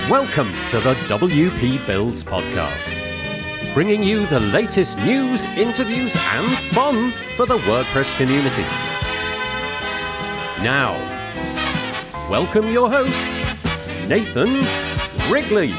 Welcome to the WP Builds podcast, bringing you the latest news, interviews, and fun for the WordPress community. Now, welcome your host, Nathan Wrigley.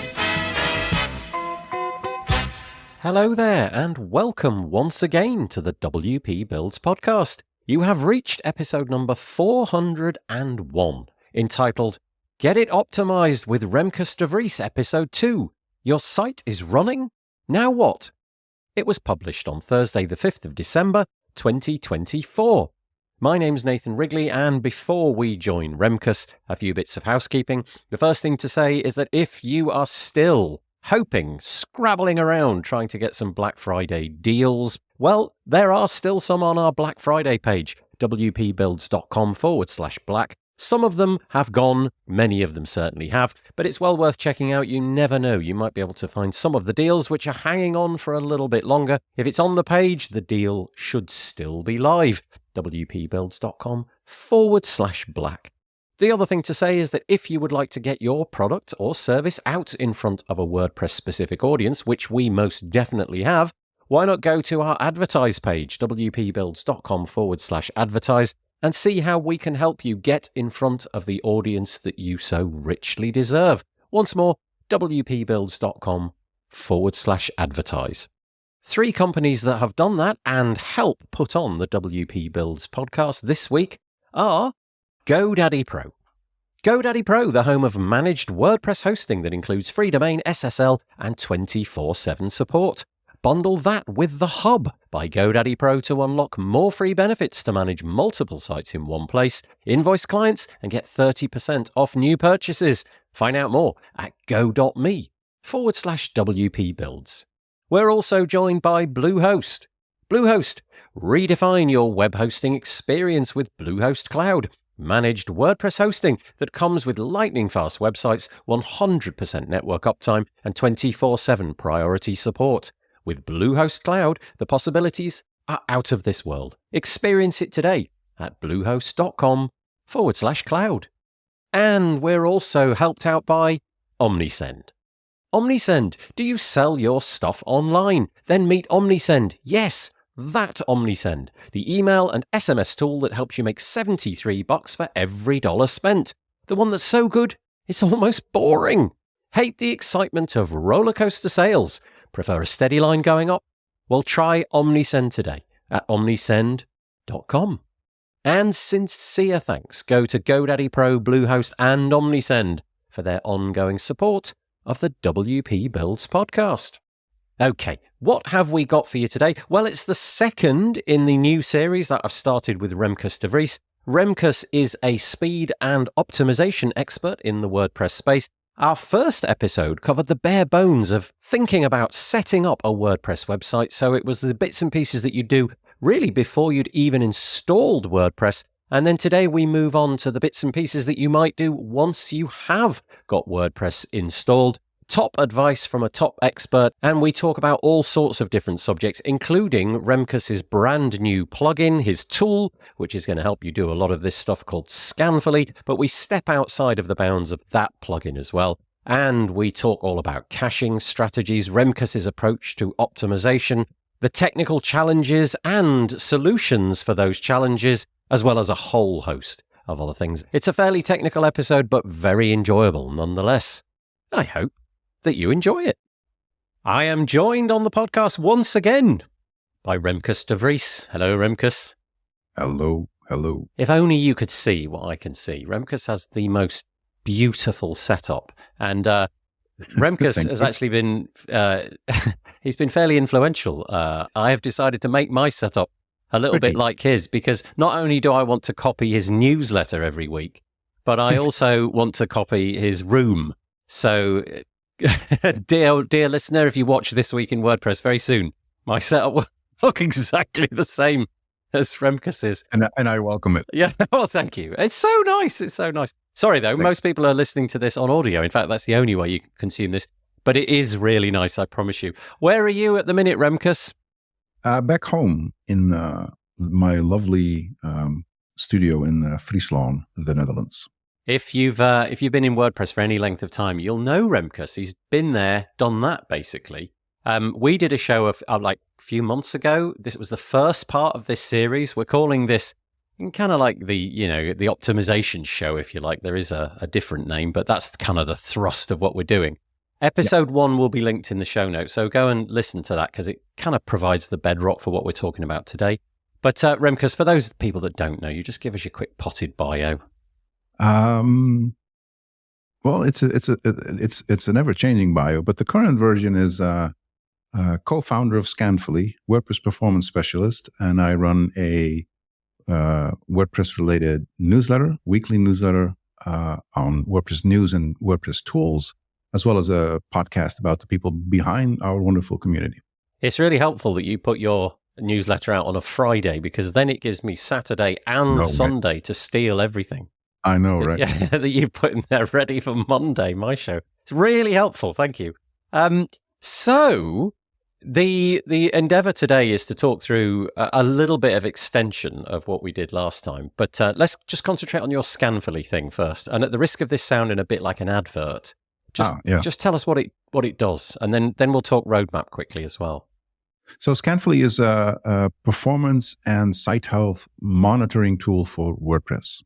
Hello there, and welcome once again to the WP Builds podcast. You have reached episode number 401, entitled Get It Optimized with Remkus de Vries, Episode 2. Your site is running? Now what? It was published on Thursday, the 5th of December, 2024. My name's Nathan Wrigley, and before we join Remkus, a few bits of housekeeping. The first thing to say is that if you are still hoping, scrabbling around, trying to get some Black Friday deals, well, there are still some on our Black Friday page, wpbuilds.com/black. Some of them have gone, many of them certainly have, but it's well worth checking out. You never know. You might be able to find some of the deals which are hanging on for a little bit longer. If it's on the page, the deal should still be live. wpbuilds.com/black. The other thing to say is that if you would like to get your product or service out in front of a WordPress-specific audience, which we most definitely have, why not go to our advertise page, wpbuilds.com/advertise, and see how we can help you get in front of the audience that you so richly deserve. Once more, wpbuilds.com/advertise. 3 companies that have done that and help put on the WP Builds podcast this week are GoDaddy Pro. GoDaddy Pro, the home of managed WordPress hosting that includes free domain, SSL, and 24/7 support. Bundle that with the Hub by GoDaddy Pro to unlock more free benefits to manage multiple sites in one place, invoice clients, and get 30% off new purchases. Find out more at go.me/WP Builds. We're also joined by Bluehost. Bluehost, redefine your web hosting experience with Bluehost Cloud. Managed WordPress hosting that comes with lightning-fast websites, 100% network uptime, and 24/7 priority support. With Bluehost Cloud, the possibilities are out of this world. Experience it today at bluehost.com/cloud. And we're also helped out by Omnisend. Omnisend, do you sell your stuff online? Then meet Omnisend. Yes, that Omnisend, the email and SMS tool that helps you make $73 for every dollar spent. The one that's so good, it's almost boring. Hate the excitement of roller coaster sales? Prefer a steady line going up? Well, try Omnisend today at omnisend.com. And sincere thanks go to GoDaddy Pro, Bluehost, and Omnisend for their ongoing support of the WP Builds podcast. Okay, what have we got for you today? Well, it's the second in the new series that I've started with Remkus de Vries. Remkus is a speed and optimization expert in the WordPress space. Our first episode covered the bare bones of thinking about setting up a WordPress website, so it was the bits and pieces that you do really before you'd even installed WordPress. And then today we move on to the bits and pieces that you might do once you have got WordPress installed. Top advice from a top expert, and we talk about all sorts of different subjects, including Remkus's brand new plugin, his tool, which is going to help you do a lot of this stuff called Scanfully, but we step outside of the bounds of that plugin as well. And we talk all about caching strategies, Remkus's approach to optimization, the technical challenges and solutions for those challenges, as well as a whole host of other things. It's a fairly technical episode, but very enjoyable nonetheless. I hope that you enjoy it. I am joined on the podcast once again by Remkus de Vries. Hello, Remkus. Hello. If only you could see what I can see. Remkus has the most beautiful setup, and Remkus has actually been, he's been fairly influential. I have decided to make my setup a little bit like his, because not only do I want to copy his newsletter every week, but I also want to copy his room. So dear listener, if you watch This Week in WordPress very soon, my setup will look exactly the same as Remkus's. And I welcome it. Yeah, well, thank you. It's so nice. Sorry, though, most people are listening to this on audio. In fact, that's the only way you can consume this. But it is really nice, I promise you. Where are you at the minute, Remkus? Back home in my lovely studio in Friesland, the Netherlands. If you've been in WordPress for any length of time, you'll know Remkus. He's been there, done that, basically. We did a show of like a few months ago. This was the first part of this series. We're calling this kind of like the optimization show, if you like. There is a different name, but that's kind of the thrust of what we're doing. Episode 1 will be linked in the show notes, so go and listen to that because it kind of provides the bedrock for what we're talking about today. But Remkus, for those people that don't know you, just give us your quick potted bio. Well, it's an ever-changing bio, but the current version is co-founder of Scanfully, WordPress performance specialist, and I run a WordPress-related weekly newsletter on WordPress news and WordPress tools, as well as a podcast about the people behind our wonderful community. It's really helpful that you put your newsletter out on a Friday because then it gives me Saturday and Sunday to steal everything. I know, right? Yeah, that you put in there ready for Monday, my show. It's really helpful. Thank you. So the endeavor today is to talk through a little bit of extension of what we did last time. But let's just concentrate on your Scanfully thing first. And at the risk of this sounding a bit like an advert, just tell us what it does. And then we'll talk roadmap quickly as well. So Scanfully is a performance and site health monitoring tool for WordPress.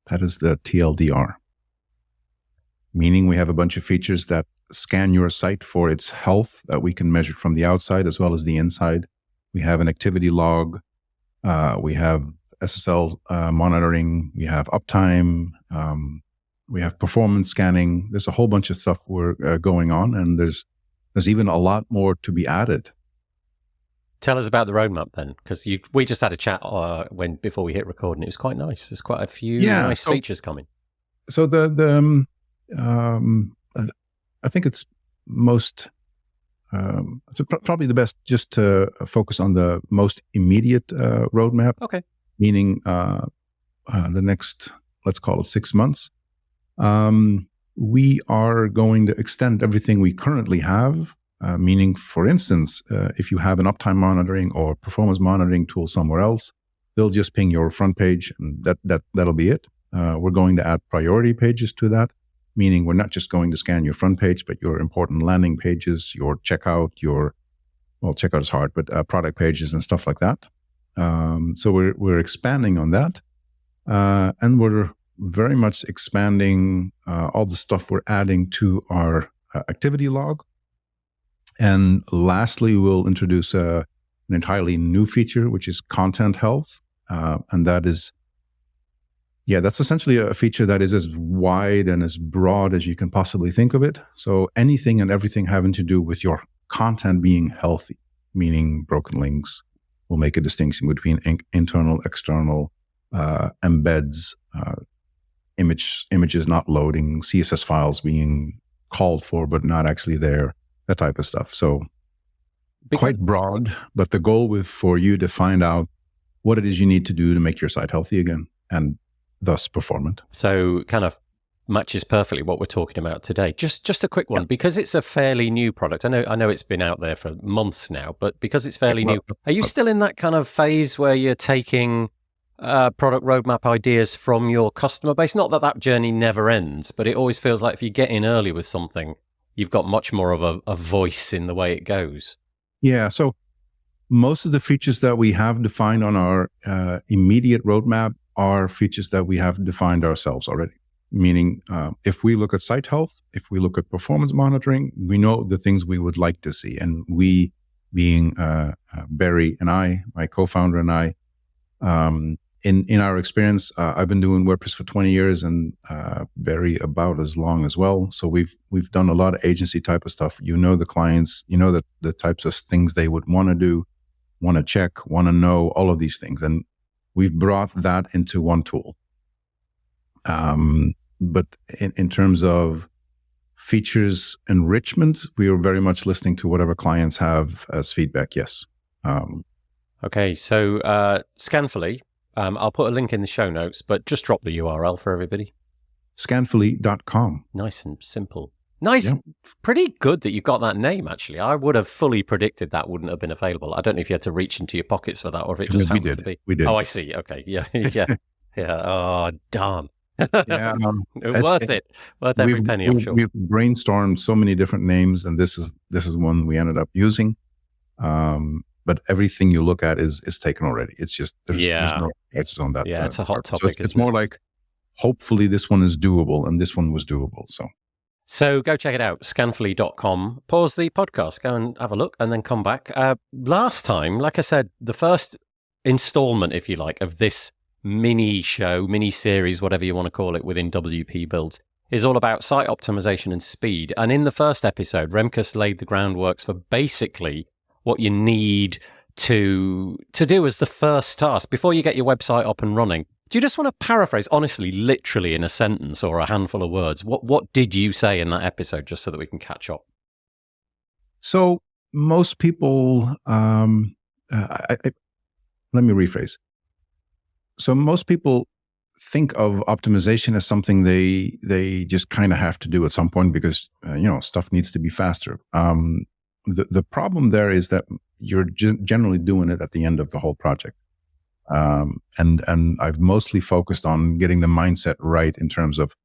That is the TLDR, meaning we have a bunch of features that scan your site for its health that we can measure from the outside as well as the inside. We have an activity log. We have SSL monitoring. We have uptime. We have performance scanning. There's a whole bunch of stuff we're going on, and there's even a lot more to be added. Tell us about the roadmap then, because we just had a chat before we hit record, and it was quite nice. There's quite a few nice features coming. So I think it's probably the best just to focus on the most immediate roadmap. Okay. Meaning the next, let's call it 6 months. We are going to extend everything we currently have. Meaning, for instance, if you have an uptime monitoring or performance monitoring tool somewhere else, they'll just ping your front page, and that'll be it. We're going to add priority pages to that, meaning we're not just going to scan your front page, but your important landing pages, your checkout, checkout is hard, but product pages and stuff like that. So we're expanding on that, and we're very much expanding all the stuff we're adding to our activity log. And lastly, we'll introduce an entirely new feature, which is content health. And that's essentially a feature that is as wide and as broad as you can possibly think of it. So anything and everything having to do with your content being healthy, meaning broken links. We'll make a distinction between internal, external, embeds, images not loading, CSS files being called for but not actually there. That type of stuff. So quite broad, but the goal for you to find out what it is you need to do to make your site healthy again and thus performant. So kind of matches perfectly what we're talking about today. Just a quick one, because it's a fairly new product. I know it's been out there for months now, but because it's fairly new, are you still in that kind of phase where you're taking product roadmap ideas from your customer base? Not that journey never ends, but it always feels like if you get in early with something, you've got much more of a voice in the way it goes. Yeah. So most of the features that we have defined on our immediate roadmap are features that we have defined ourselves already. Meaning, if we look at site health, if we look at performance monitoring, we know the things we would like to see. And we, being Barry and I, my co-founder and I, in our experience, I've been doing WordPress for 20 years and Barry about as long as well. So we've done a lot of agency type of stuff. You know the clients, you know the types of things they would want to do, want to check, want to know, all of these things. And we've brought that into one tool. But in terms of features enrichment, we are very much listening to whatever clients have as feedback. Yes. Okay. So Scanfully. I'll put a link in the show notes, but just drop the URL for everybody. Scanfully.com. Nice and simple. Nice. Yeah. Pretty good that you got that name, actually. I would have fully predicted that wouldn't have been available. I don't know if you had to reach into your pockets for that or if it just happened to be. We did. Oh, I see. Okay. Yeah. Yeah. Yeah. Oh, darn. Yeah, Worth it. Worth every penny, I'm sure. We've brainstormed so many different names, and this is one we ended up using. But everything you look at is taken already. It's just there's no edges on that. Yeah, it's a hot topic. So it's more like, hopefully this one is doable, and this one was doable. So go check it out, scanfully.com. Pause the podcast, go and have a look, and then come back. Last time, like I said, the first installment, if you like, of this mini series, whatever you want to call it, within WP Builds, is all about site optimization and speed. And in the first episode, Remkus laid the groundworks for basically what you need to do as the first task before you get your website up and running. Do you just want to paraphrase, honestly, literally in a sentence or a handful of words? What did you say in that episode, just so that we can catch up? So most people, let me rephrase. So most people think of optimization as something they just kind of have to do at some point because stuff needs to be faster. The problem there is that you're generally doing it at the end of the whole project. And I've mostly focused on getting the mindset right in terms of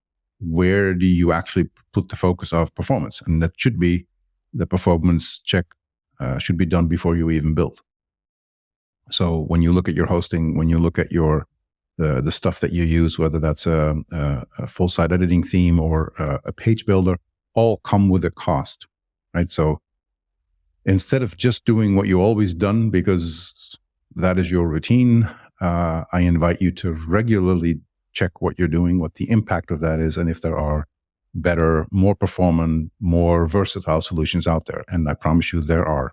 where do you actually put the focus of performance, and that should be the performance check should be done before you even build. So when you look at your hosting, when you look at the stuff that you use, whether that's a full site editing theme or a page builder, all come with a cost, right? So instead of just doing what you always done because that is your routine, I invite you to regularly check what you're doing, what the impact of that is, and if there are better, more performant, more versatile solutions out there. And I promise you there are.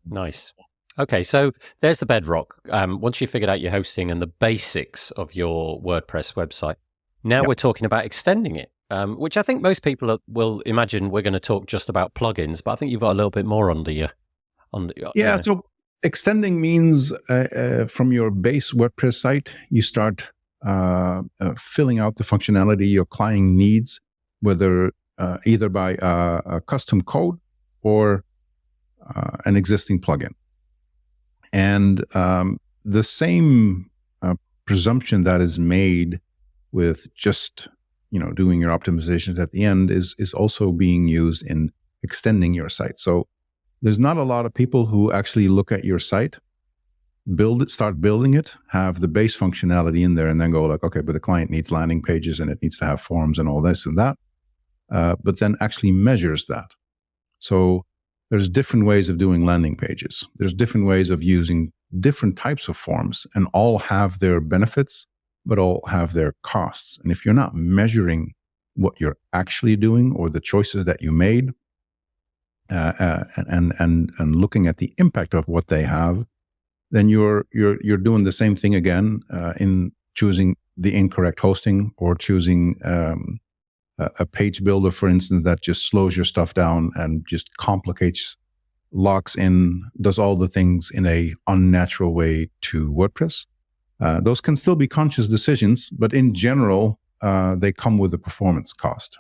Nice. Okay, so there's the bedrock. Once you figured out your hosting and the basics of your WordPress website, now we're talking about extending it, which I think most people will imagine we're going to talk just about plugins, but I think you've got a little bit more under you. So extending means from your base WordPress site, you start filling out the functionality your client needs, whether either by a custom code or an existing plugin. And the same presumption that is made with just doing your optimizations at the end is also being used in extending your site. So there's not a lot of people who actually look at your site, build it, start building it, have the base functionality in there, and then go like, okay, but the client needs landing pages and it needs to have forms and all this and that, but then actually measures that. So there's different ways of doing landing pages. There's different ways of using different types of forms, and all have their benefits, but all have their costs. And if you're not measuring what you're actually doing or the choices that you made, and looking at the impact of what they have, then you're doing the same thing again in choosing the incorrect hosting or choosing a page builder, for instance, that just slows your stuff down and just complicates, locks in, does all the things in a unnatural way to WordPress. Those can still be conscious decisions, but in general, they come with a performance cost.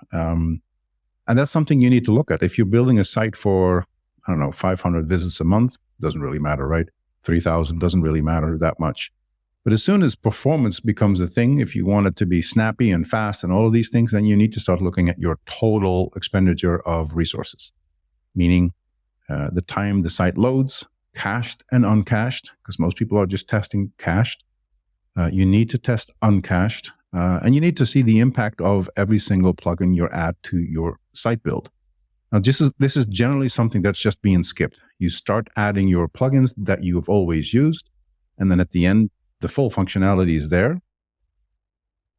And that's something you need to look at. If you're building a site for, 500 visits a month, doesn't really matter, right? 3,000 doesn't really matter that much. But as soon as performance becomes a thing, if you want it to be snappy and fast and all of these things, then you need to start looking at your total expenditure of resources, meaning the time the site loads, cached and uncached, because most people are just testing cached. You need to test uncached, and you need to see the impact of every single plugin you add to your site build. Now, this is generally something that's just being skipped. You start adding your plugins that you have always used, and then at the end, the full functionality is there,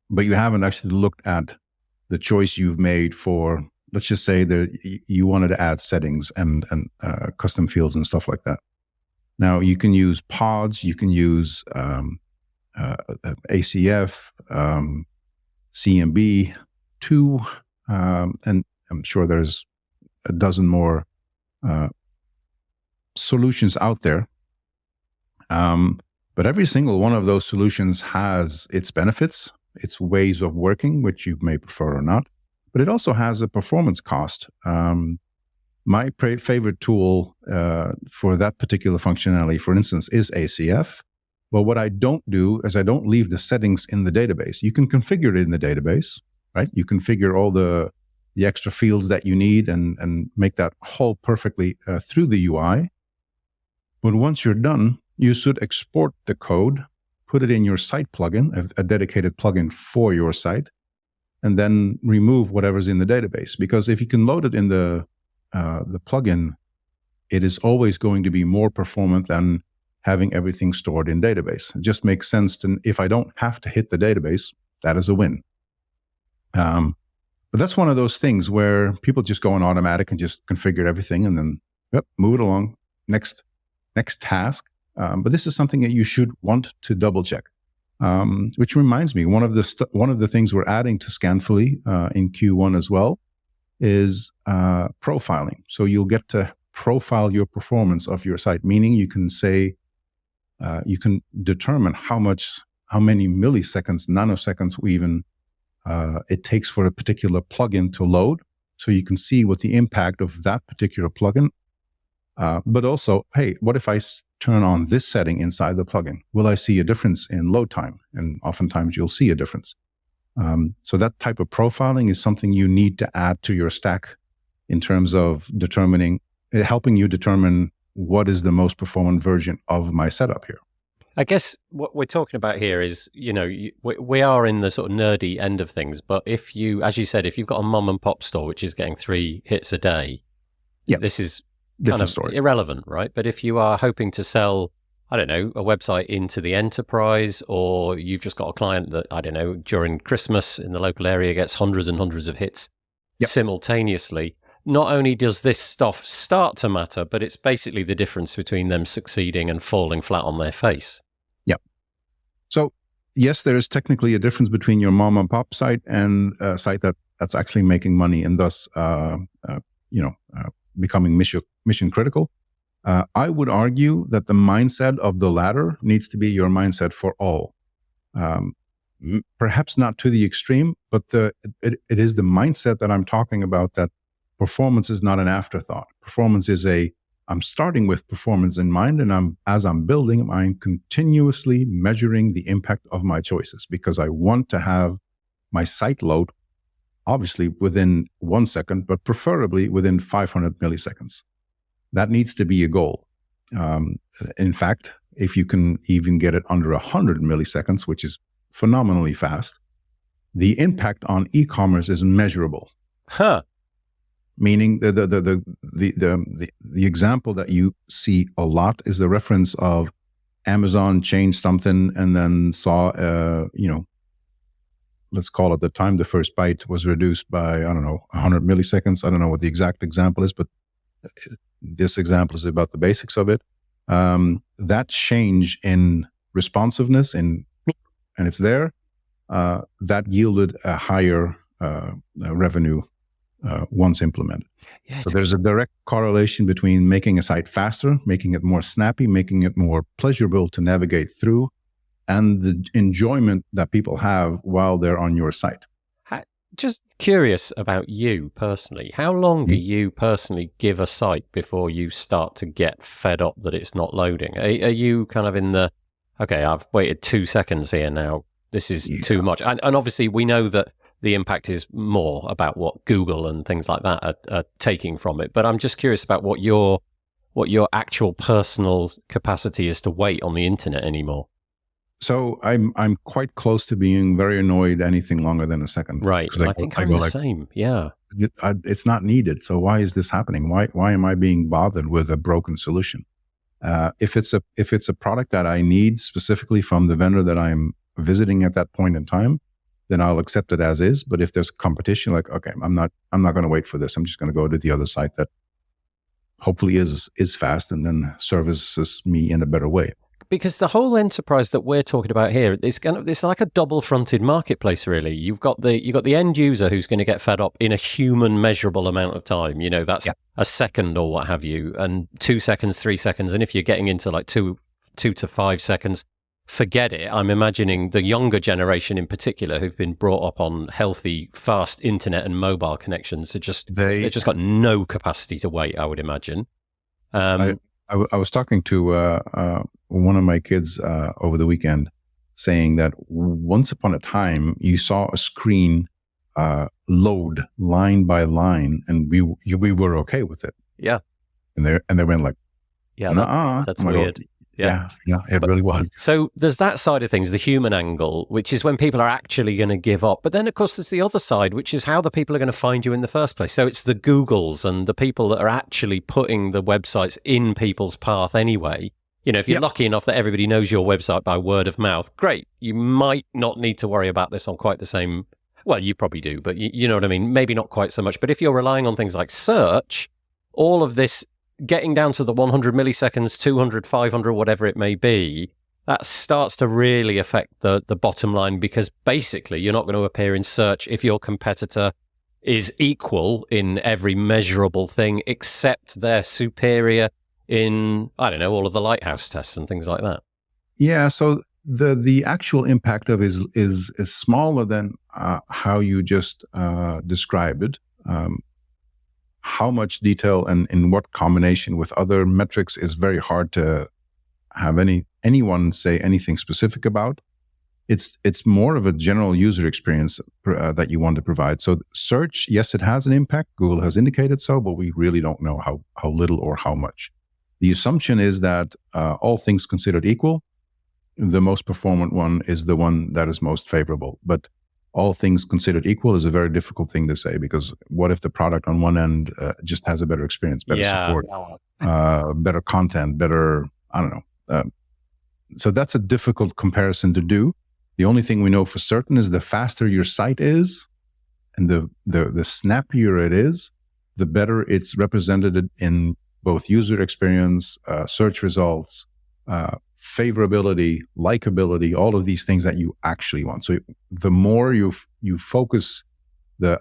but you haven't actually looked at the choice you've made for, let's just say that you wanted to add settings and custom fields and stuff like that. Now, you can use pods, you can use ACF, CMB2, and I'm sure there's a dozen more solutions out there. But every single one of those solutions has its benefits, its ways of working, which you may prefer or not, but it also has a performance cost. My favorite tool for that particular functionality, for instance, is ACF. Well, what I don't do is I don't leave the settings in the database. You can configure it in the database, right? You configure all the extra fields that you need and make that whole perfectly through the UI. But once you're done, you should export the code, put it in your site plugin, a dedicated plugin for your site, and then remove whatever's in the database. Because if you can load it in the plugin, it is always going to be more performant than having everything stored in database. It just makes sense to, if I don't have to hit the database, that is a win. But that's one of those things where people just go on automatic and just configure everything and then move it along. Next task. But this is something that you should want to double check. Which reminds me, one of the things we're adding to Scanfully in Q1 as well is profiling. So you'll get to profile your performance of your site, meaning you can say, you can determine how many milliseconds, nanoseconds even it takes for a particular plugin to load. So you can see what the impact of that particular plugin. But also, hey, what if I turn on this setting inside the plugin? Will I see a difference in load time? And oftentimes you'll see a difference. So that type of profiling is something you need to add to your stack in terms of helping you determine what is the most performant version of my setup here. I guess what we're talking about here is, we are in the sort of nerdy end of things, but if you, as you said, if you've got a mom and pop store, which is getting 3 hits a day, this is kind of irrelevant, right? But if you are hoping to sell, I don't know, a website into the enterprise, or you've just got a client that, I don't know, during Christmas in the local area gets hundreds and hundreds of hits simultaneously, not only does this stuff start to matter, but it's basically the difference between them succeeding and falling flat on their face. Yeah. So yes, there is technically a difference between your mom and pop site and a site that's actually making money and thus, becoming mission critical. I would argue that the mindset of the latter needs to be your mindset for all. Perhaps not to the extreme, but it is the mindset that I'm talking about, that performance is not an afterthought. Performance is I'm starting with performance in mind, and as I'm building, I'm continuously measuring the impact of my choices, because I want to have my site load obviously within 1 second, but preferably within 500 milliseconds. That needs to be a goal. In fact, if you can even get it under 100 milliseconds, which is phenomenally fast, the impact on e-commerce is measurable. Meaning the example that you see a lot is the reference of Amazon changed something and then saw, let's call it the time the first byte was reduced by, 100 milliseconds. I don't know what the exact example is, but this example is about the basics of it. That change in responsiveness and it's there, that yielded a higher revenue once implemented. So there's a direct correlation between making a site faster, making it more snappy, making it more pleasurable to navigate through, and the enjoyment that people have while they're on your site. Just curious about you personally. How long do you personally give a site before you start to get fed up that it's not loading? Are you kind of in the, okay, I've waited 2 seconds here now, this is too much? And obviously we know that the impact is more about what Google and things like that are taking from it. But I'm just curious about what your actual personal capacity is to wait on the internet anymore. So I'm quite close to being very annoyed anything longer than a second. Right. I think I'm the same. Yeah. It's not needed. So why is this happening? Why am I being bothered with a broken solution? If it's a product that I need specifically from the vendor that I'm visiting at that point in time, then I'll accept it as is. But if there's competition, like, okay, I'm not going to wait for this. I'm just going to go to the other site that hopefully is fast and then services me in a better way. Because the whole enterprise that we're talking about here, it's like a double-fronted marketplace, really. You've got the end user who's going to get fed up in a human measurable amount of time. That's a second or what have you, and 2 seconds, 3 seconds. And if you're getting into like 2 to 5 seconds, forget it. I'm imagining the younger generation in particular, who've been brought up on healthy, fast internet and mobile connections, they've just got no capacity to wait, I would imagine. I was talking to one of my kids over the weekend, saying that once upon a time you saw a screen load line by line, and we were okay with it. Yeah. And they went like, yeah, nuh-uh. that's I'm like, weird. Yeah, it really was. So there's that side of things, the human angle, which is when people are actually going to give up. But then, of course, there's the other side, which is how the people are going to find you in the first place. So it's the Googles and the people that are actually putting the websites in people's path anyway. You know, if you're lucky enough that everybody knows your website by word of mouth, great. You might not need to worry about this on quite the same... Well, you probably do, but you know what I mean? Maybe not quite so much. But if you're relying on things like search, all of this... getting down to the 100 milliseconds, 200, 500, whatever it may be, that starts to really affect the bottom line, because basically you're not going to appear in search if your competitor is equal in every measurable thing, except they're superior in, I don't know, all of the lighthouse tests and things like that. Yeah, so the actual impact of is smaller than how you just described it. How much detail and in what combination with other metrics is very hard to have anyone say anything specific about. It's more of a general user experience that you want to provide. So search, yes, it has an impact. Google has indicated so, but we really don't know how little or how much. The assumption is that all things considered equal, the most performant one is the one that is most favorable. But all things considered equal is a very difficult thing to say, because what if the product on one end just has a better experience, better support, better content, better, I don't know. So that's a difficult comparison to do. The only thing we know for certain is the faster your site is and the snappier it is, the better it's represented in both user experience, search results, favorability, likability, all of these things that you actually want. So the more you focus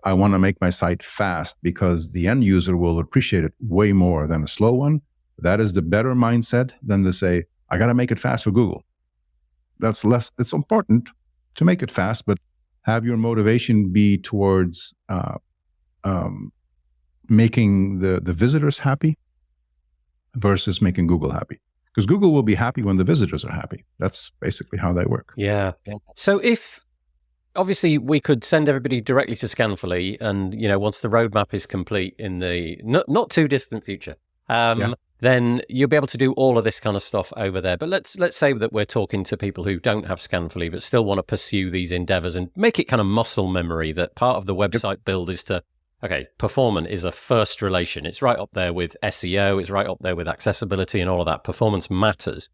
I want to make my site fast because the end user will appreciate it way more than a slow one, that is the better mindset than to say, I got to make it fast for Google. That's less, it's important to make it fast, but have your motivation be towards making the visitors happy versus making Google happy. Because Google will be happy when the visitors are happy. That's basically how they work. Yeah. So if, obviously, we could send everybody directly to Scanfully, and, you know, once the roadmap is complete in the not too distant future, then you'll be able to do all of this kind of stuff over there. But let's say that we're talking to people who don't have Scanfully but still want to pursue these endeavors and make it kind of muscle memory, that part of the website build is to, okay, performance is a first relation. It's right up there with SEO. It's right up there with accessibility and all of that. Performance matters.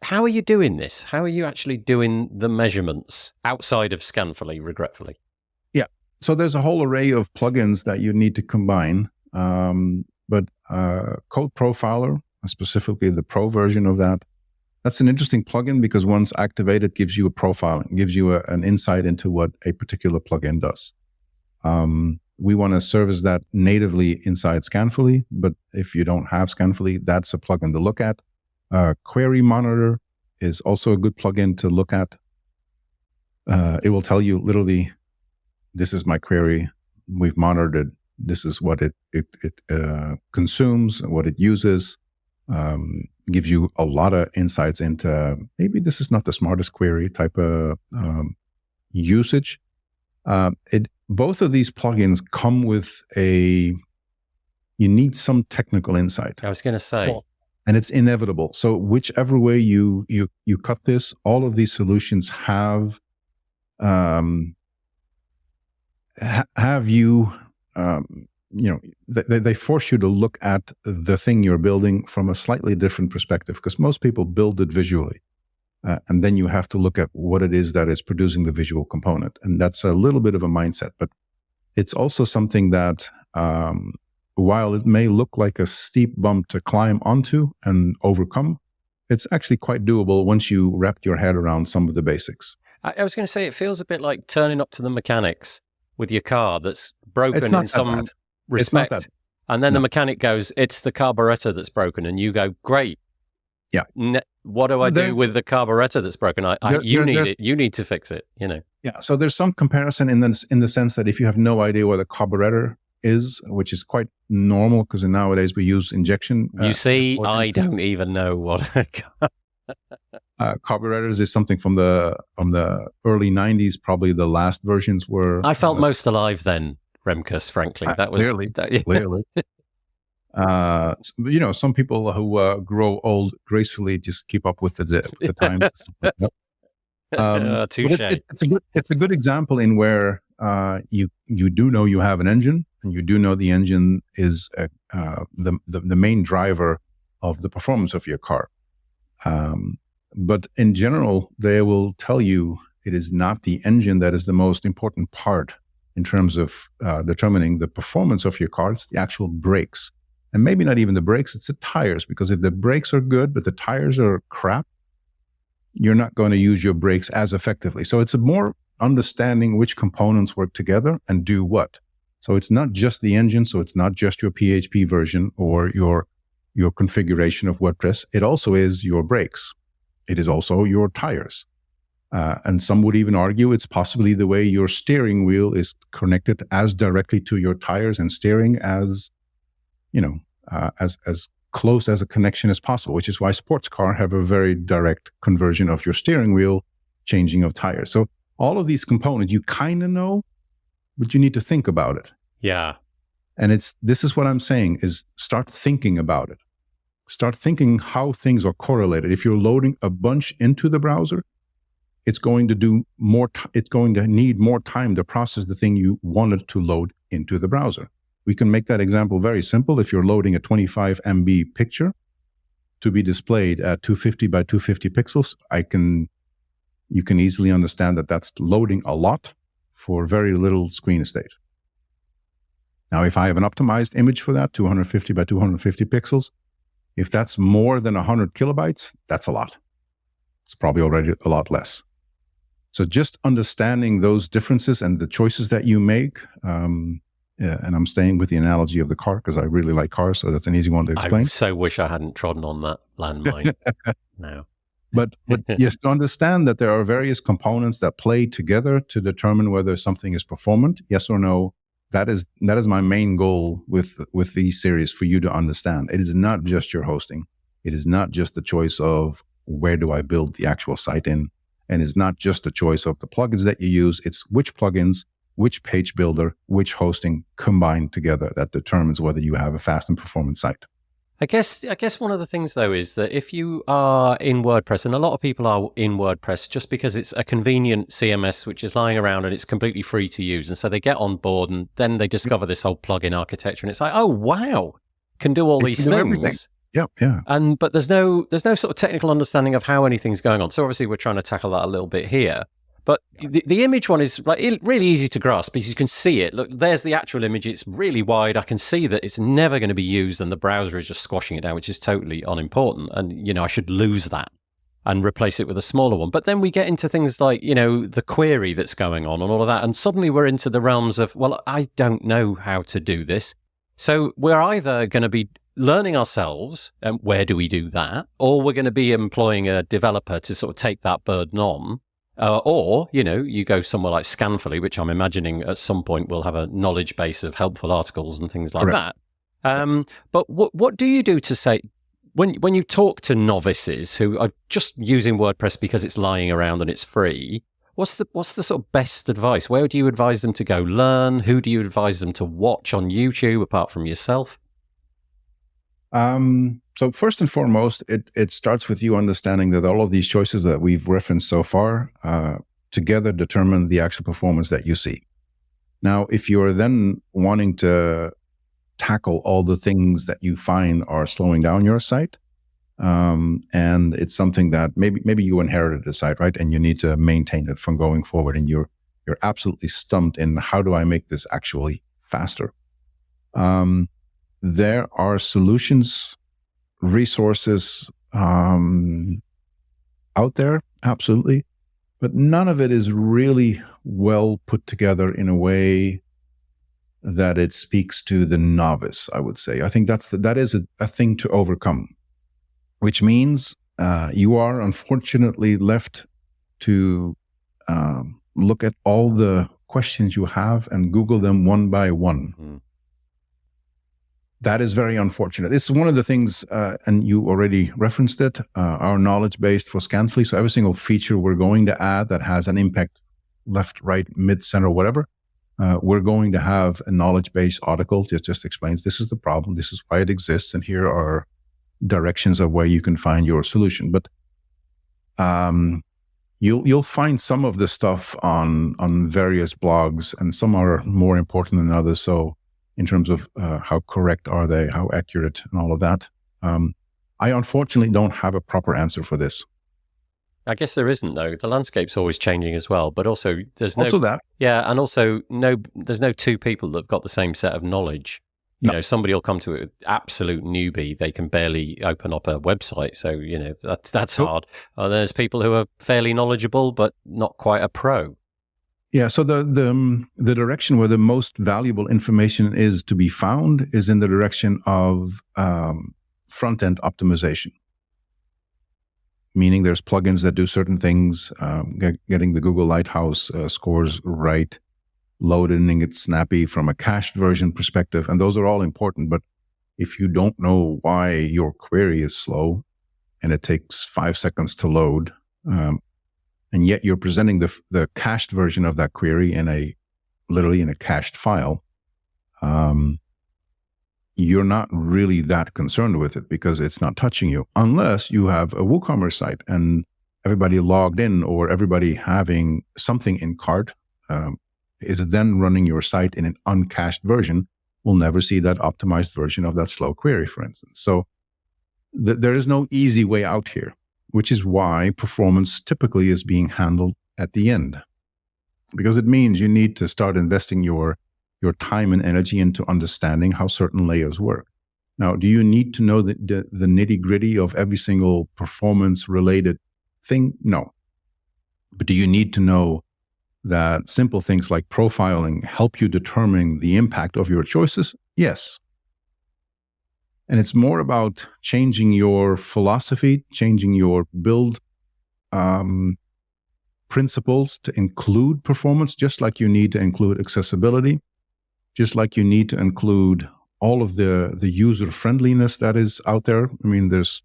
How are you doing this? How are you actually doing the measurements outside of Scanfully, regretfully? Yeah. So there's a whole array of plugins that you need to combine. But Code Profiler, specifically the pro version of that, that's an interesting plugin because once activated, gives you a profile, gives you an insight into what a particular plugin does. We want to service that natively inside Scanfully, but if you don't have Scanfully, that's a plugin to look at. Query Monitor is also a good plugin to look at. It will tell you literally, this is my query. We've monitored it. This is what it consumes, what it uses. Gives you a lot of insights into maybe this is not the smartest query type of usage. Both of these plugins come with you need some technical insight. I was going to say. And it's inevitable. So whichever way you cut this, all of these solutions have you, they force you to look at the thing you're building from a slightly different perspective, because most people build it visually. And then you have to look at what it is that is producing the visual component. And that's a little bit of a mindset, but it's also something that, while it may look like a steep bump to climb onto and overcome, it's actually quite doable once you wrap your head around some of the basics. I was going to say, it feels a bit like turning up to the mechanics with your car that's broken in some respect. And then the mechanic goes, it's the carburetor that's broken. And you go, great. Yeah. What do I do with the carburetor that's broken? You need to fix it, you know. Yeah. So there's some comparison in the sense that if you have no idea what a carburetor is, which is quite normal because nowadays we use injection. You see, I don't even know what carburetors is something from the early 90s. Probably the last versions were. I felt most alive then, Remkus, frankly. That was clearly. Some people who grow old gracefully just keep up with the times. Touché. It's a good example in where you do know you have an engine, and you do know the engine is the main driver of the performance of your car. But in general, they will tell you it is not the engine that is the most important part in terms of determining the performance of your car. It's the actual brakes. And maybe not even the brakes, it's the tires. Because if the brakes are good, but the tires are crap, you're not going to use your brakes as effectively. So it's a more understanding which components work together and do what. So it's not just the engine. So it's not just your PHP version or your configuration of WordPress. It also is your brakes. It is also your tires. And some would even argue it's possibly the way your steering wheel is connected as directly to your tires and steering as close as a connection as possible, which is why sports cars have a very direct conversion of your steering wheel, changing of tires. So all of these components you kind of know, but you need to think about it. Yeah. And this is what I'm saying is start thinking about it. Start thinking how things are correlated. If you're loading a bunch into the browser, it's going to do more. It's going to need more time to process the thing you wanted to load into the browser. We can make that example very simple. If you're loading a 25 MB picture to be displayed at 250 by 250 pixels, you can easily understand that that's loading a lot for very little screen estate. Now, if I have an optimized image for that, 250 by 250 pixels, if that's more than 100 kilobytes, that's a lot. It's probably already a lot less. So just understanding those differences and the choices that you make, and I'm staying with the analogy of the car because I really like cars, so that's an easy one to explain. I so wish I hadn't trodden on that landmine. No. But yes, to understand that there are various components that play together to determine whether something is performant, yes or no. That is my main goal with these series, for you to understand. It is not just your hosting. It is not just the choice of where do I build the actual site in, and it's not just the choice of the plugins that you use. It's which plugins, which page builder, which hosting combined together that determines whether you have a fast and performant site. I guess one of the things, though, is that if you are in WordPress, and a lot of people are in WordPress just because it's a convenient CMS which is lying around and it's completely free to use. And so they get on board and then they discover this whole plugin architecture and it's like, oh, wow, can do all these things. Yeah. But there's no sort of technical understanding of how anything's going on. So obviously we're trying to tackle that a little bit here. But the image one is like really easy to grasp because you can see it. Look, there's the actual image. It's really wide. I can see that it's never going to be used and the browser is just squashing it down, which is totally unimportant. And, I should lose that and replace it with a smaller one. But then we get into things like, the query that's going on and all of that. And suddenly we're into the realms of, well, I don't know how to do this. So we're either going to be learning ourselves, and where do we do that? Or we're going to be employing a developer to sort of take that burden on. Or, you go somewhere like Scanfully, which I'm imagining at some point will have a knowledge base of helpful articles and things like Correct. that. But what do you do to say, when you talk to novices who are just using WordPress because it's lying around and it's free, what's the sort of best advice? Where do you advise them to go learn? Who do you advise them to watch on YouTube apart from yourself? So first and foremost, it starts with you understanding that all of these choices that we've referenced so far together determine the actual performance that you see. Now, if you're then wanting to tackle all the things that you find are slowing down your site, and it's something that maybe you inherited the site, right? And you need to maintain it from going forward, and you're absolutely stumped in how do I make this actually faster? There are solutions, resources out there, absolutely, but none of it is really well put together in a way that it speaks to the novice, I would say. I think that is a thing to overcome, which means you are unfortunately left to look at all the questions you have and Google them one by one. That is very unfortunate. It's one of the things, and you already referenced it, our knowledge base for Scanfly. So every single feature we're going to add that has an impact left, right, mid, center, whatever, we're going to have a knowledge base article that just explains this is the problem, this is why it exists, and here are directions of where you can find your solution. But you'll find some of the stuff on various blogs, and some are more important than others. So in terms of how correct are they, how accurate, and all of that. I unfortunately don't have a proper answer for this. I guess there isn't, though. The landscape's always changing as well, but also there's no... Also that. Yeah, and also there's no two people that have got the same set of knowledge. You know, somebody will come to an absolute newbie. They can barely open up a website. So, that's hard. There's people who are fairly knowledgeable, but not quite a pro. Yeah, so the direction where the most valuable information is to be found is in the direction of front-end optimization. Meaning there's plugins that do certain things, getting the Google Lighthouse scores right, loading it snappy from a cached version perspective, and those are all important. But if you don't know why your query is slow and it takes 5 seconds to load, and yet you're presenting the cached version of that query literally in a cached file, you're not really that concerned with it because it's not touching you, unless you have a WooCommerce site and everybody logged in or everybody having something in cart is then running your site in an uncached version will never see that optimized version of that slow query, for instance. So there is no easy way out here, which is why performance typically is being handled at the end, because it means you need to start investing your time and energy into understanding how certain layers work. Now, do you need to know the nitty-gritty of every single performance-related thing? No. But do you need to know that simple things like profiling help you determine the impact of your choices? Yes. And it's more about changing your philosophy, changing your build principles to include performance, just like you need to include accessibility, just like you need to include all of the user friendliness that is out there. I mean, there's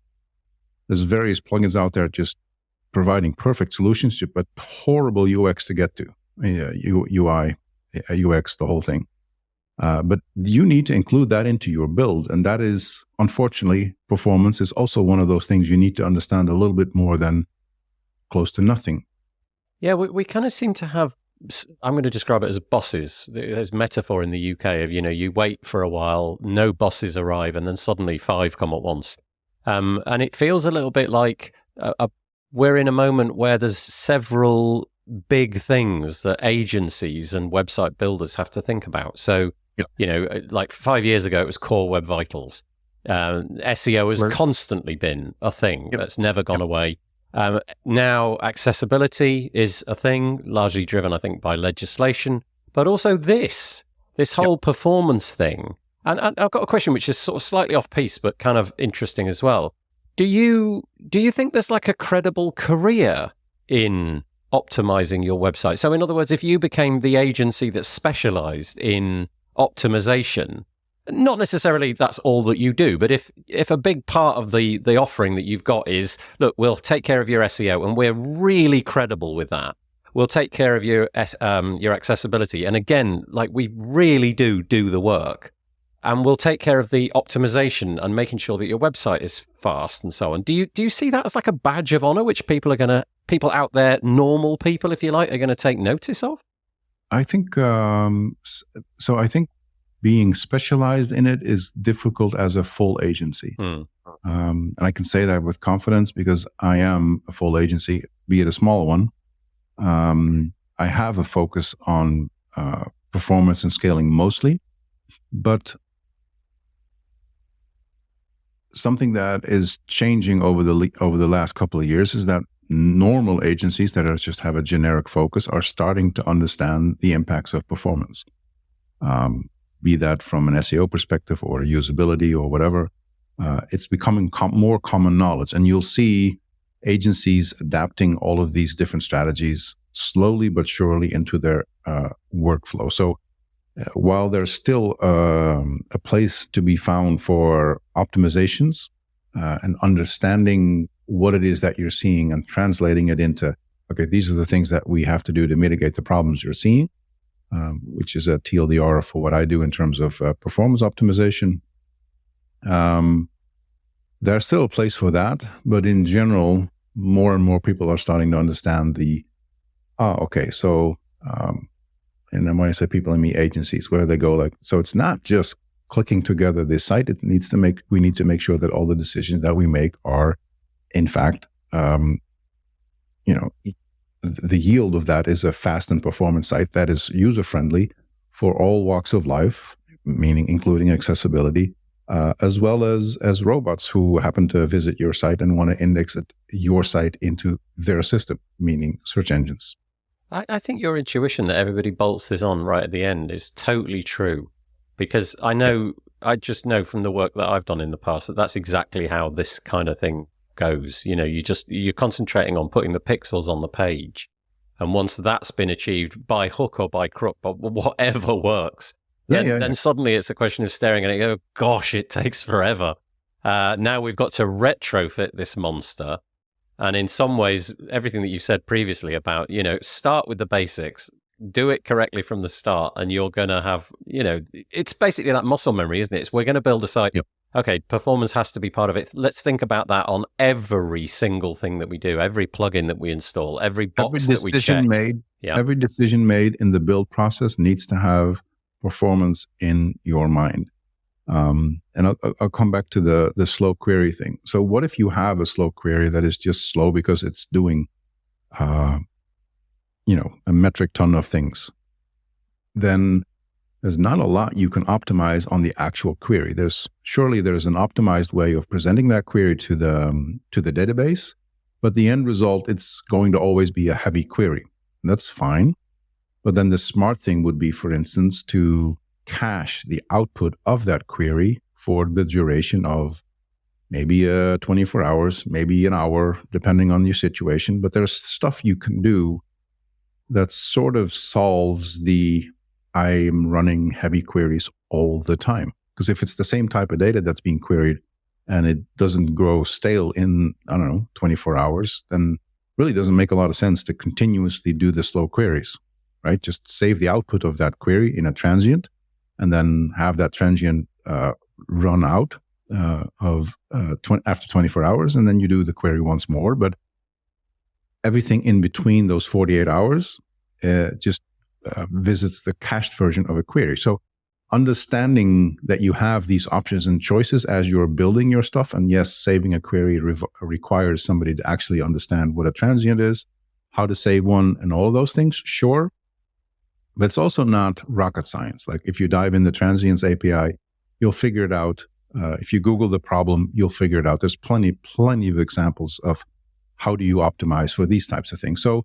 various plugins out there just providing perfect solutions, but horrible UX to get to, UI, UX, the whole thing. But you need to include that into your build. And that is, unfortunately, performance is also one of those things you need to understand a little bit more than close to nothing. Yeah, we kind of seem to have, I'm going to describe it as bosses. There's metaphor in the UK of, you wait for a while, no bosses arrive, and then suddenly 5 come at once. And it feels a little bit like we're in a moment where there's several big things that agencies and website builders have to think about. So, like 5 years ago, it was Core Web Vitals. SEO has constantly been a thing that's never gone away. Now, accessibility is a thing, largely driven, I think, by legislation, but also this whole performance thing. And I've got a question which is sort of slightly off piece, but kind of interesting as well. Do you think there's like a credible career in optimizing your website? So in other words, if you became the agency that specialized in optimization, not necessarily that's all that you do, but if a big part of the offering that you've got is, look, we'll take care of your SEO and we're really credible with that. We'll take care of your accessibility. And again, like we really do the work. And we'll take care of the optimization and making sure that your website is fast and so on. Do you see that as like a badge of honor, which people out there, normal people, if you like, are going to take notice of? I think, so I think being specialized in it is difficult as a full agency. And I can say that with confidence because I am a full agency, be it a small one. I have a focus on performance and scaling mostly, but something that is changing over the last couple of years is that normal agencies that just have a generic focus are starting to understand the impacts of performance, be that from an SEO perspective or usability or whatever. It's becoming more common knowledge, and you'll see agencies adapting all of these different strategies slowly but surely into their workflow. So while there's still a place to be found for optimizations and understanding what it is that you're seeing and translating it into, okay, these are the things that we have to do to mitigate the problems you're seeing, which is a TLDR for what I do in terms of performance optimization. There's still a place for that, but in general, more and more people are starting to understand and then when I say people, I mean agencies, where they go so it's not just clicking together this site. We need to make sure that all the decisions that we make are, in fact, the yield of that is a fast and performant site that is user-friendly for all walks of life, meaning including accessibility, as well as robots who happen to visit your site and want to index your site into their system, meaning search engines. I think your intuition that everybody bolts this on right at the end is totally true, because I just know from the work that I've done in the past that that's exactly how this kind of thing goes. You're concentrating on putting the pixels on the page, and once that's been achieved by hook or by crook, but whatever works, then suddenly it's a question of staring at it and go, gosh, it takes forever. Now we've got to retrofit this monster. And in some ways, everything that you said previously about, start with the basics, do it correctly from the start, and you're going to have, it's basically that muscle memory, isn't it? We're going to build a site. Yep. Okay, performance has to be part of it. Let's think about that on every single thing that we do, every plugin that we install, every box that we check. Every decision made in the build process needs to have performance in your mind. And I'll come back to the slow query thing. So what if you have a slow query that is just slow because it's doing, a metric ton of things? Then there's not a lot you can optimize on the actual query. There's an optimized way of presenting that query to the database, but the end result, it's going to always be a heavy query. And that's fine. But then the smart thing would be, for instance, to cache the output of that query for the duration of maybe 24 hours, maybe an hour, depending on your situation. But there's stuff you can do that sort of solves I'm running heavy queries all the time. Because if it's the same type of data that's being queried and it doesn't grow stale in, 24 hours, then really doesn't make a lot of sense to continuously do the slow queries, right? Just save the output of that query in a transient, and then have that transient run out after 24 hours, and then you do the query once more. But everything in between those 48 hours just visits the cached version of a query. So understanding that you have these options and choices as you're building your stuff, and yes, saving a query requires somebody to actually understand what a transient is, how to save one, and all of those things, sure. But it's also not rocket science. Like if you dive in the transients API, you'll figure it out. If you Google the problem, you'll figure it out. There's plenty of examples of how do you optimize for these types of things. So,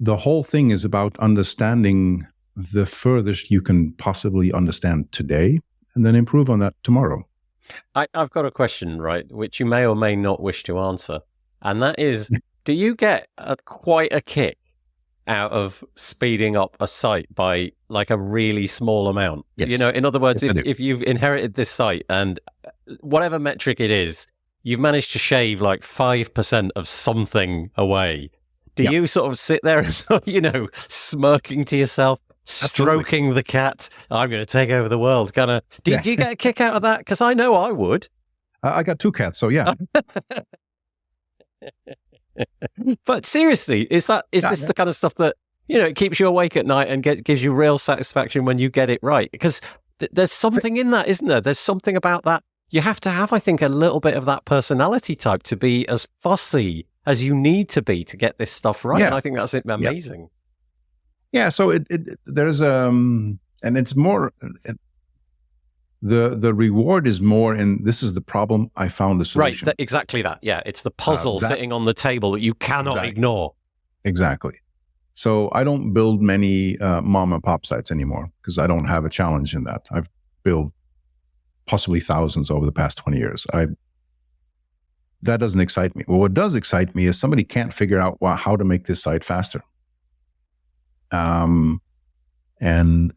the whole thing is about understanding the furthest you can possibly understand today, and then improve on that tomorrow. I've got a question, right, which you may or may not wish to answer. And that is, do you get quite a kick out of speeding up a site by like a really small amount? Yes. In other words, if you've inherited this site and whatever metric it is, you've managed to shave like 5% of something away. Do you sort of sit there and, smirking to yourself, stroking Absolutely. The cat? I'm going to take over the world. Do you get a kick out of that? Because I know I would. I got 2 cats, so yeah. But seriously, is this the kind of stuff that, it keeps you awake at night and gives you real satisfaction when you get it right? Because there's something in that, isn't there? There's something about that. You have to have, I think, a little bit of that personality type to be as fussy as you need to be to get this stuff right. Yeah. And I think that's amazing. Yeah. So there's and it's more. The reward is more in, this is the problem, I found a solution. Right, exactly that. Yeah, it's the puzzle sitting on the table that you cannot ignore. Exactly. So I don't build many mom and pop sites anymore because I don't have a challenge in that. I've built possibly thousands over the past 20 years. That doesn't excite me. Well, what does excite me is somebody can't figure out how to make this site faster. And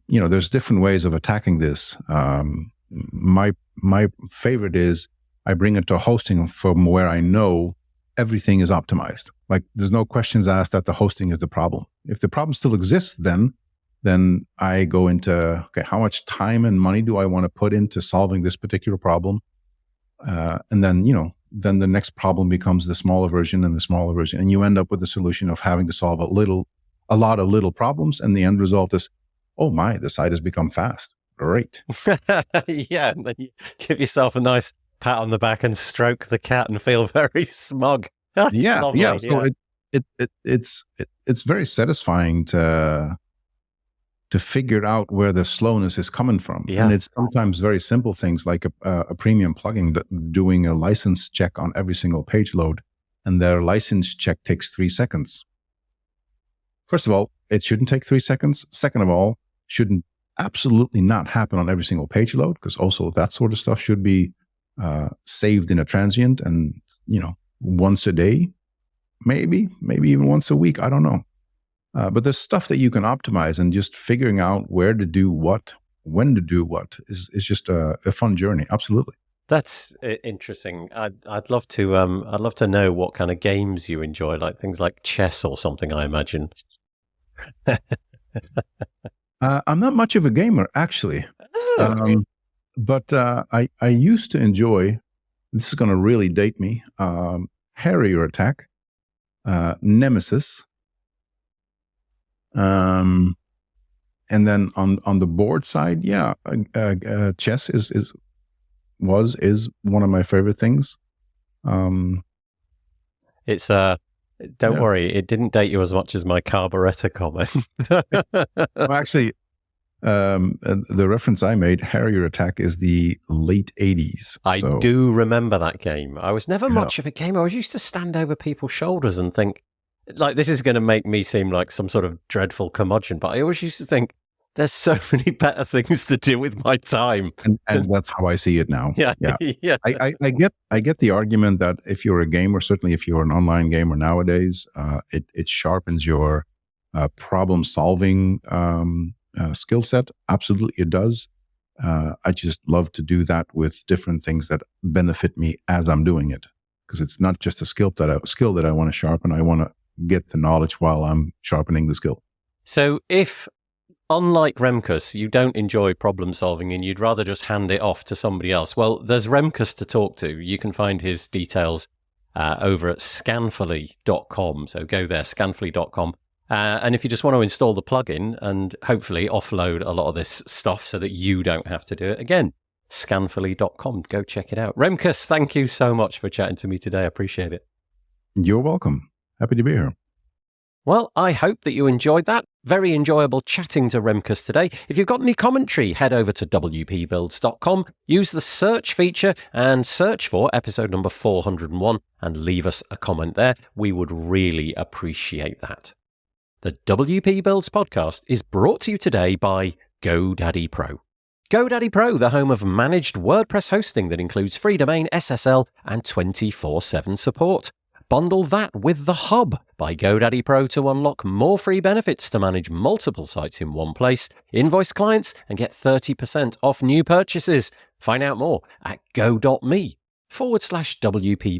there's different ways of attacking this. My favorite is I bring it to hosting from where I know everything is optimized. Like there's no questions asked that the hosting is the problem. If the problem still exists, then I go into, okay, how much time and money do I want to put into solving this particular problem? And then the next problem becomes the smaller version and the smaller version. And you end up with the solution of having to solve a lot of little problems. And the end result is, oh my, the site has become fast. Great. Yeah. And then you give yourself a nice pat on the back and stroke the cat and feel very smug. That's lovely. Yeah. So it's very satisfying to figure out where the slowness is coming from. Yeah. And it's sometimes very simple things like a premium plugin that doing a license check on every single page load, and their license check takes 3 seconds. First of all, it shouldn't take 3 seconds. Second of all, shouldn't absolutely not happen on every single page load, because also that sort of stuff should be saved in a transient and, once a day, maybe even once a week. I don't know. But there's stuff that you can optimize, and just figuring out where to do what, when to do what is just a fun journey. Absolutely. That's interesting. I'd love to know what kind of games you enjoy, like things like chess or something, I imagine. I'm not much of a gamer, actually. But I used to enjoy, this is going to really date me, Harrier Attack, Nemesis, and then on the board side, chess is one of my favorite things. It's don't worry, it didn't date you as much as my carburetor comment. Well, actually, the reference I made, Harrier Attack, is the late 80s. I do remember that game. I was never much of a gamer. I was used to stand over people's shoulders and think, like, this is going to make me seem like some sort of dreadful curmudgeon, but I always used to think, there's so many better things to do with my time. And that's how I see it now. Yeah. I get the argument that if you're a gamer, certainly if you're an online gamer nowadays, it sharpens your problem solving skill set. Absolutely, it does. I just love to do that with different things that benefit me as I'm doing it, because it's not just a skill that I want to sharpen. I want to get the knowledge while I'm sharpening the skill. So if, unlike Remkus, you don't enjoy problem solving and you'd rather just hand it off to somebody else, well, there's Remkus to talk to. You can find his details over at scanfully.com. So go there, scanfully.com. And if you just want to install the plugin and hopefully offload a lot of this stuff so that you don't have to do it, again, scanfully.com. Go check it out. Remkus, thank you so much for chatting to me today. I appreciate it. You're welcome. Happy to be here. Well, I hope that you enjoyed that. Very enjoyable chatting to Remkus today. If you've got any commentary, head over to wpbuilds.com, use the search feature and search for episode number 401 and leave us a comment there. We would really appreciate that. The WP Builds podcast is brought to you today by GoDaddy Pro. GoDaddy Pro, the home of managed WordPress hosting that includes free domain, SSL, and 24/7 support. Bundle that with The Hub by GoDaddy Pro to unlock more free benefits to manage multiple sites in one place, invoice clients, and get 30% off new purchases. Find out more at go.me/WP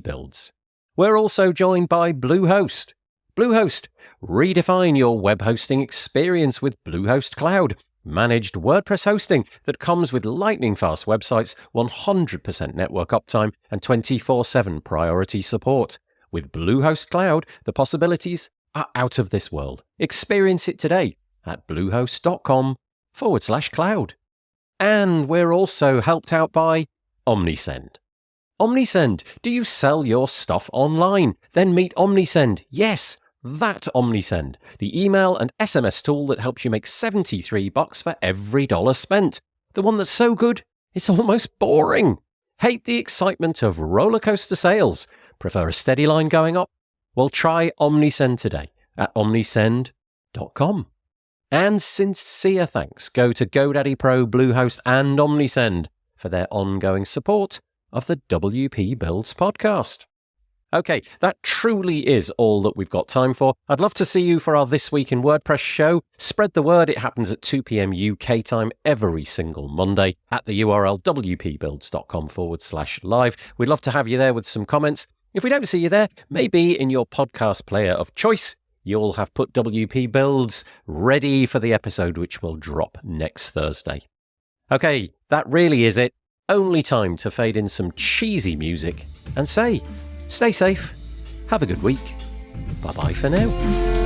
Builds. We're also joined by Bluehost. Bluehost, redefine your web hosting experience with Bluehost Cloud. Managed WordPress hosting that comes with lightning-fast websites, 100% network uptime, and 24/7 priority support. With Bluehost Cloud, the possibilities are out of this world. Experience it today at bluehost.com/cloud. And we're also helped out by OmniSend. OmniSend, do you sell your stuff online? Then meet OmniSend. Yes, that OmniSend, the email and SMS tool that helps you make $73 for every dollar spent. The one that's so good, it's almost boring. Hate the excitement of roller coaster sales? Prefer a steady line going up? Well, try OmniSend today at omnisend.com. And sincere thanks go to GoDaddy Pro, Bluehost, and OmniSend for their ongoing support of the WP Builds podcast. Okay, that truly is all that we've got time for. I'd love to see you for our This Week in WordPress show. Spread the word. It happens at 2 p.m. UK time every single Monday at the URL wpbuilds.com/live. We'd love to have you there with some comments. If we don't see you there, maybe in your podcast player of choice, you'll have put WP Builds ready for the episode which will drop next Thursday. Okay, that really is it. Only time to fade in some cheesy music and say, stay safe, have a good week, bye-bye for now.